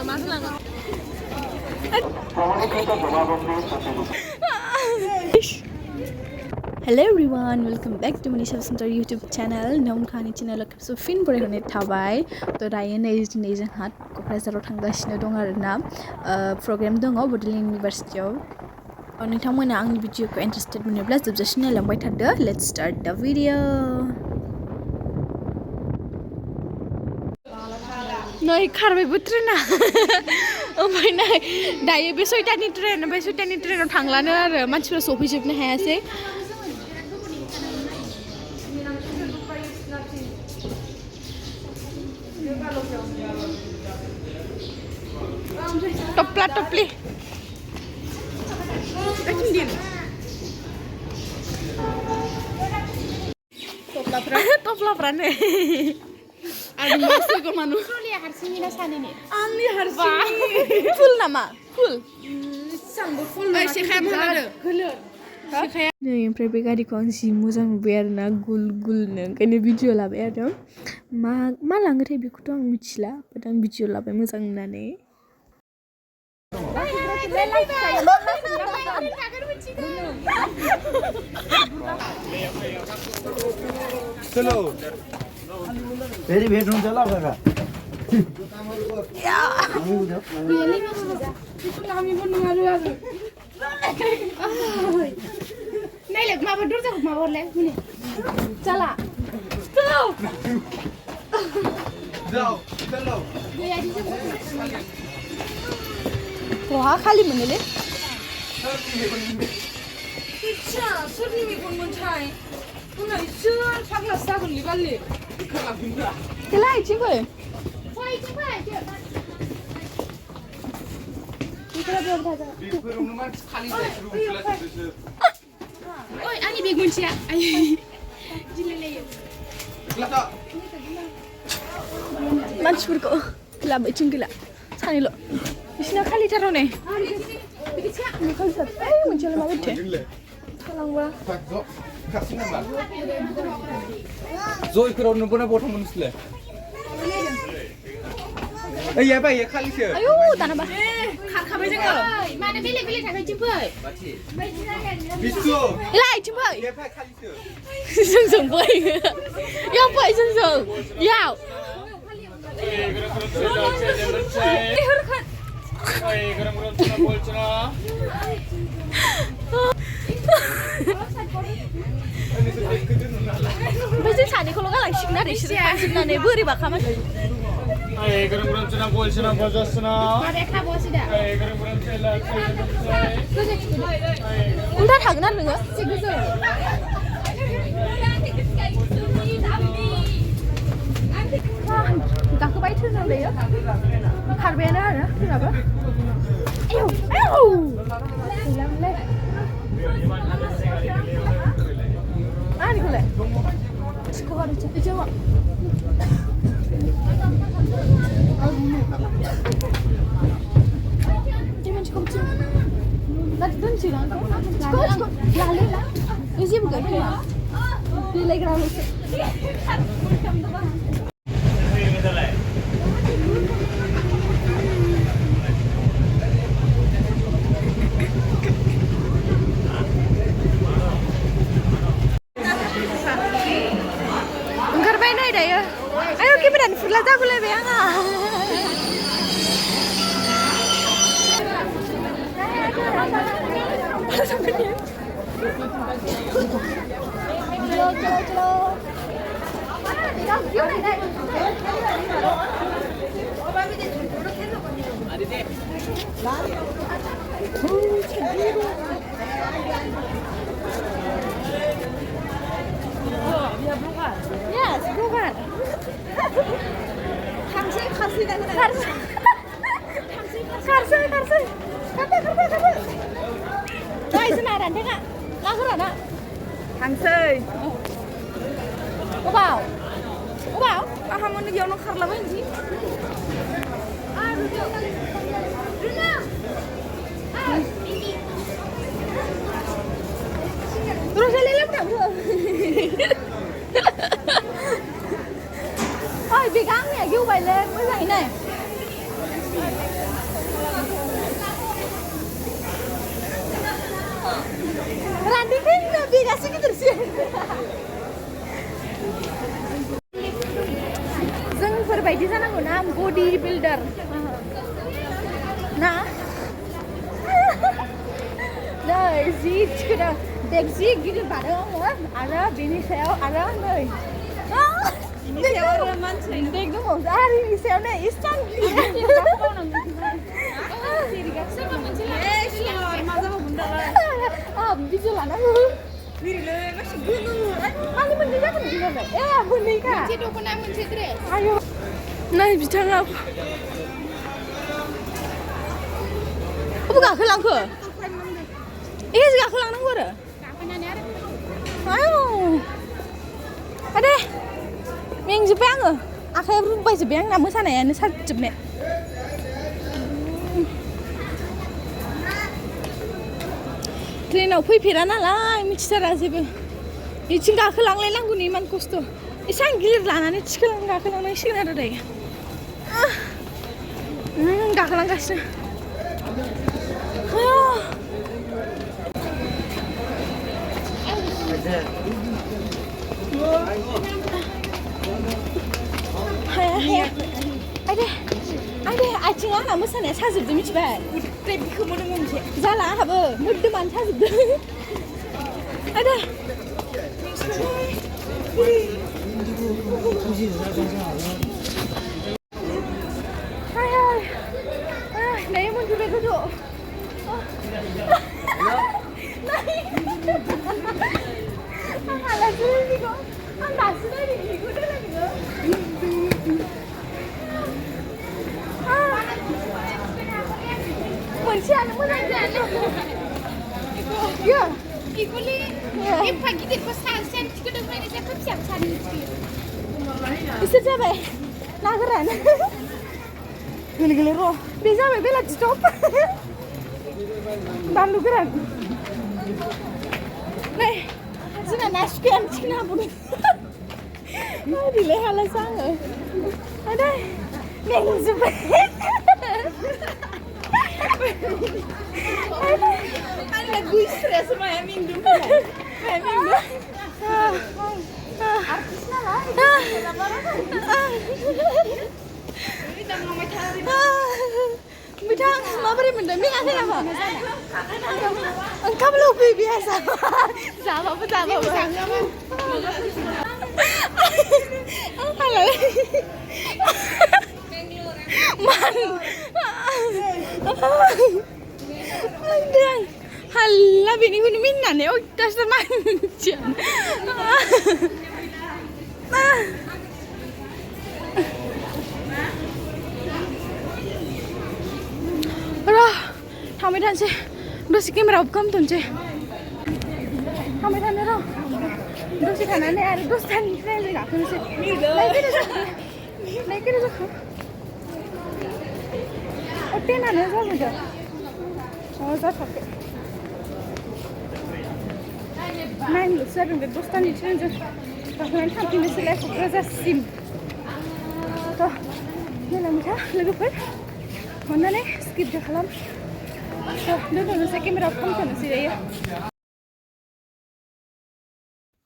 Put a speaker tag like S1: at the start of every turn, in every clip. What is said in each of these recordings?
S1: Hello everyone, welcome back to Manisha Center YouTube channel. Naum khani channel so fin bore hone thabai. To dayo nei hat K'K'raझाराव थांगासिनो dong arona. Program dong Bordeleण्ड University आव. नोंथांमोना आंनि भिडिअखौ interested मोनोब्ला जोबजासिम नायलांबाय थादो. Let's start the video. नै खारबायबो ट्रेना ओमफ्राय नै दायो बे 6टानि ट्रेन ओमफ्राय 6टानि ट्रेनाव थांलानो आरो मानसिफोरा सफैजोबनो हायासै टप्ला टप्ली टप्लाफ्रानो आरो मासुगो मानु ट्रलिया हारसिङैना सानैनि आंनि हारसिं फुल नामा फुल सांबो फुल एसे खामहानो होलो सिखाया नै ओमफ्राय बे गारिखौ आं जि मोजां नुबाय आरोना गुल गुलनो ओंखायनो भिडिअ लाबाय आरो मा लाङोथाय बेखौथ' आं मिथिला बाट आं भिडिअ लाबाय मोजां नुनानै
S2: चलो फेरि भेट हुन्छ ल काका
S1: वहा खालि मोनोले
S3: सोरनि मेगनमोनथाय उनाव सोर फाग्लासो जागोनलै बालि
S1: केला इथिं फै
S3: ओइ आंनि बेग मोनसेया
S1: मानसिफोरखौ लाबो इथिं गैला सानैल' बिसिना खालिथार हनै मोनसेयालाय माबायदि थालांबा
S2: जयफोराव नुबोना बथम मोनसैलाय ओइ या बाय खालिसो
S1: आयौ दानाबा
S3: खारखाबाय जोङो माने बेलेग बेलेग थाखायथिं फै
S2: बिसु
S1: एला इथिं फै
S2: या बाय खालिसो
S1: जोंजों फै याव फै जोंजों याव ओमफ्राय जों सानैखौल' गालांसिगोन आरो इसोर थांजोबनानै बोरैबा खामानि उल्था थागोन आरो नोङो गाखोबाय थोरनाव लायो खारबायानो आरो जोंनाबो आयौ आयौ गैलामोनलै आंनिखौलाय सिखौहाय इथिं मानसिखौ बिथिं लादो दोनसै ना लालै ला जेबो गैया देलायग्राल'सो ओंखारबाय नै दायो आयौ केमेरानि फुरला जागुलायबाय आंहा Yes, bukan. Kamsi kasih dan karse. Karse. Kata. Wah, senaran deh kak. Langsung ada. Kamsi. Ubau. Kamu mau nih jono karla main sih? Runa. Terus lelep tak bu? Ôi, bị gắng nè, kêu bài lên mới dậy này. बेखायनो बेगासो गिदिरसिन जोंफोरबायदि जानांगौ ना बडि बिल्डार ना नै जि थिखोना देख जि गिदिर बादों आङो आरो बेनि सायाव आरो नै बेनि सायाव आरो मानसि देख दङ आरो बेनि सायाव नै इस्टान भिडिअ लानांगौ आंनि मोननै जागोन बिदिनो मोननैखा
S3: मोनसे दख'ना मोनसे ड्रेस
S1: आयौ नै बिथाङा अबे गाखोलांखो एसे गाखोलांनांगौ आरो
S3: गाखोनानै आरो
S1: आयौ आदे मेंजोब्बाय आङो आखाइया रुबायजोब्बाय आंना मोसानायानो साजोबनाय ट्रेनाव फैफेरा नालाय मिथिथारा जेबो बिथिं गाखोलांलायनांगौनि इमान खस्थ' एसे आं गिलिर लानानै गाखोलांनांसिगोन आरो दायो गाखोलांगासिनो हाया हाया आइदे आथिङा आंना मोसानाया साजोबदों मिथिबाय बिखौ मोदोम मोनसे जाला आंहाबो मोदोमानो साजोबदों आइदे दायो मोनफैबाय गोजौ आं हालासो बेखौ आं दासो नायदों बेखौ दोननो नोङो मोनसेयानो मोजां जायालै
S3: इकुलि एफा गिदिरखौ सासेयानो थिखोदों ओमफ्राय एसे फिसा फिसानि थिखोयो
S1: इसोर जाबाय ना गोरान गोलै गोलै र' बे जाबाय बेलाथि टप बानलु गोरान नै जोंना ना सुखायानो थिखोनो हाबावदों ओरैलाय हालासो आङो आदै मेंजोब्बाय आंना गुइस्रायासो माया मेंदों माया मेंदों आर्टिस्ट नालाय बिथां माबोरै मोनदों मेङाखै नामा ओंखामल' उखैबिया जाबाबो आंहालाय मोनदों हाला बेनिखौनो मिन्नानै अयथासार मानसियानो र' थांबाय थानोसै दसे केमेरा अफ खालामथ'नोसै थांबाय थानो र' दसे थानानै आरो दसे थानायनिफ्राय जों गाखोनोसै नायखोनो जाखो टेनानो जाबोदों जाथ'वाखै नाइनल'सो जादों बे दसथानि ट्रेनजों गाखोनानै थांफिननोसैलाय क'क्राझारसिम थ' मोजां लोगोफोर अन्नानै स्किप दा खालाम दोनथ'नोसै केमेरा अफ खालामथ'नोसै दायो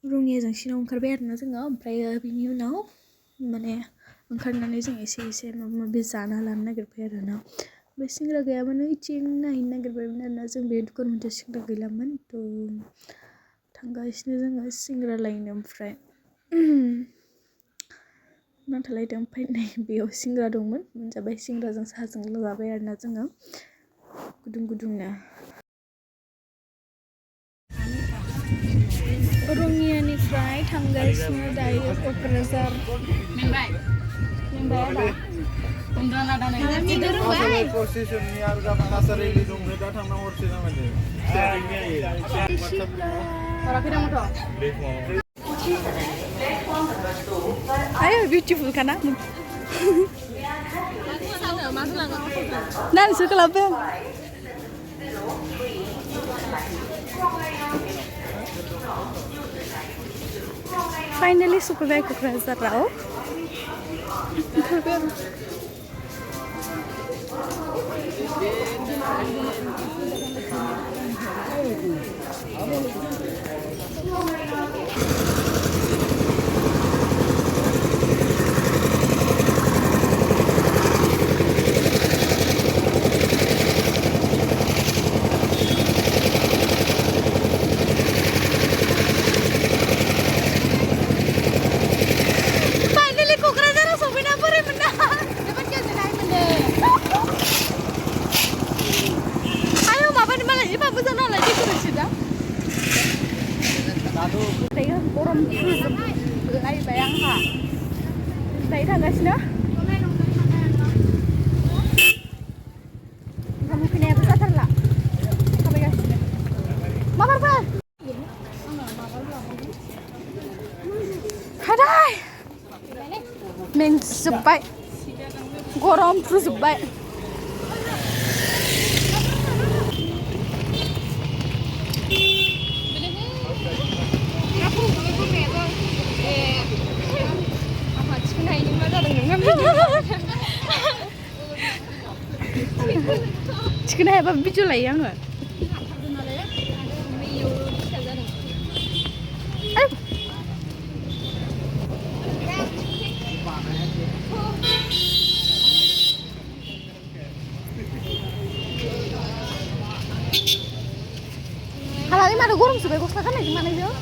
S1: रङिया जंक्शनाव ओंखारबाय आरोना जोङो ओमफ्राय बिनि उनाव माने ओंखारनानै जों एसे माबा माबि जाना लानो नागिरबाय आरोना ओमफ्राय सिंग्रा गैयाबानो इथिं नायहैनो नागिरबायमोन आरोना जों बे दुखान मोनसेयाव सिंग्रा गैलामोन थ' थांगासिनो जोङो सिंग्रा लायनो ओमफ्राय नांथालायदों ओमफ्राय नै बेयाव सिंग्रा दंमोन मोनजाबाय सिंग्राजों साहाजों जाबाय आरोना जोङो गुदुंनो रङियानिफ्राय थांगासिनो दायो क'क्राझार मेंबाय आदा ayo beautiful kan aku dan sekelapa finally sampai ke Kocrazar Rao जोब्बाय गरम फुजोब्बाय थिखोनो हायाबा भिडिअ लायो आङो हालालै माथो गरमसो बे गस्ला गाननायजों मानायजों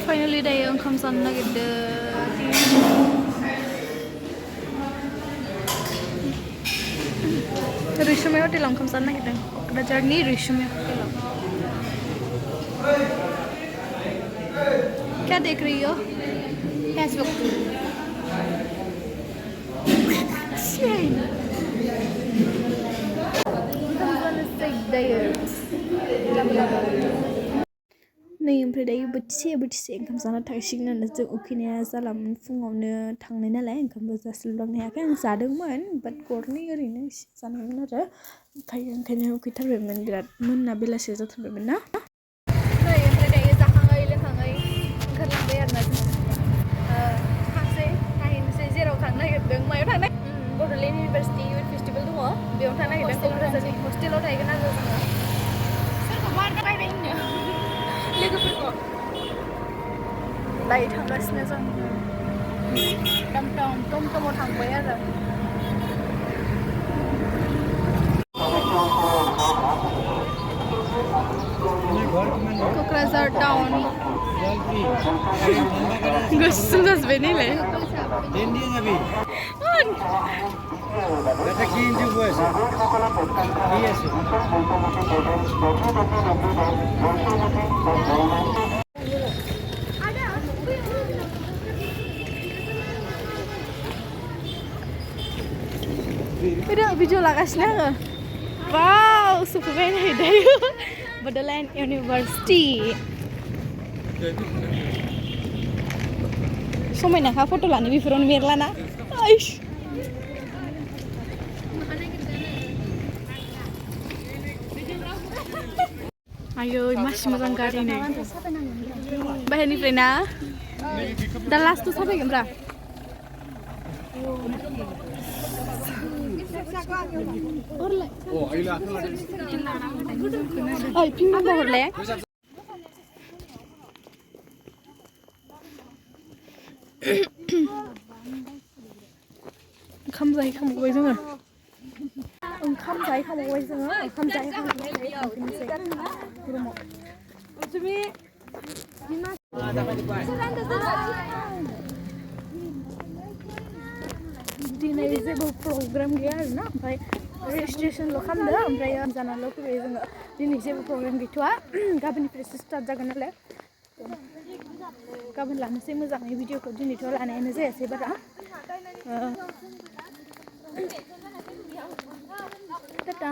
S1: फाइनालि दायो ओंखाम जानो नागिरदों रैसुमै हटेलाव ओंखाम जानो नागिरदों क'क्राझारनि रैसुमै हटेलाव क्या देख रही हो फेसबुक नै ओमफ्राय दायो बोथिसे ओंखाम जाना थांसिगोन आरो जों उखैनाया जालामोन फुङावनो थांनाय नालाय ओंखामबो जास्लाबलांनो हायाखै आं जादोंमोन बाट गरनै ओरैनो एसे जानायमोन आरो ओंखायनो उखैथारबायमोन बिराद मोना बेलासि जाथारबायमोन ना नै ओमफ्राय दायो जाखाङै लोंखाङै ओंखारलांबाय आरोना जों थांसै जेराव थांनो नागिरदों मायाव थांनो बड'लेण्ड इउनिभारसिटि इउथ फेस्टिभेल दङ बेयाव थांनो नागिरदों क'क्राझारनि हस्टेलाव थाहैगोन आरो जोङो सोरखौबा बायबाय होनो लोगोफोरखौ दायो थांगासिनो जों टमटमाव थांबाय आरो क'क्राझार टाउन गुसु जाजोब्बाय नायलाय भिडिअ लागासिनो आङो वाव सफैबाय नै दायो बड'लेण्ड इउनिभारसिटि समायनाखा फट' लानो बेफोरावनो मेरलाना आयै मासि मोजां गारि नै बाहेरनिफ्राय ना दा लास्टआव साफायगोन ब्रा फिल्म हरले ओंखाम जाहैखांबाय जोङो दिनै जेबो प्रग्राम गैया आरोना ओमफ्राय रेजिस्ट्रेशनल' खालामदों ओमफ्राय जानानैल' फैबाय जोङो दिनै जेबो प्रग्राम गैथ'वा गाबोननिफ्रायसो स्टार्ट जागोन नालाय गाबोन लानोसै मोजाङै भिडिअखौ दिनैथ' लानायानो जायासै बारा टाटा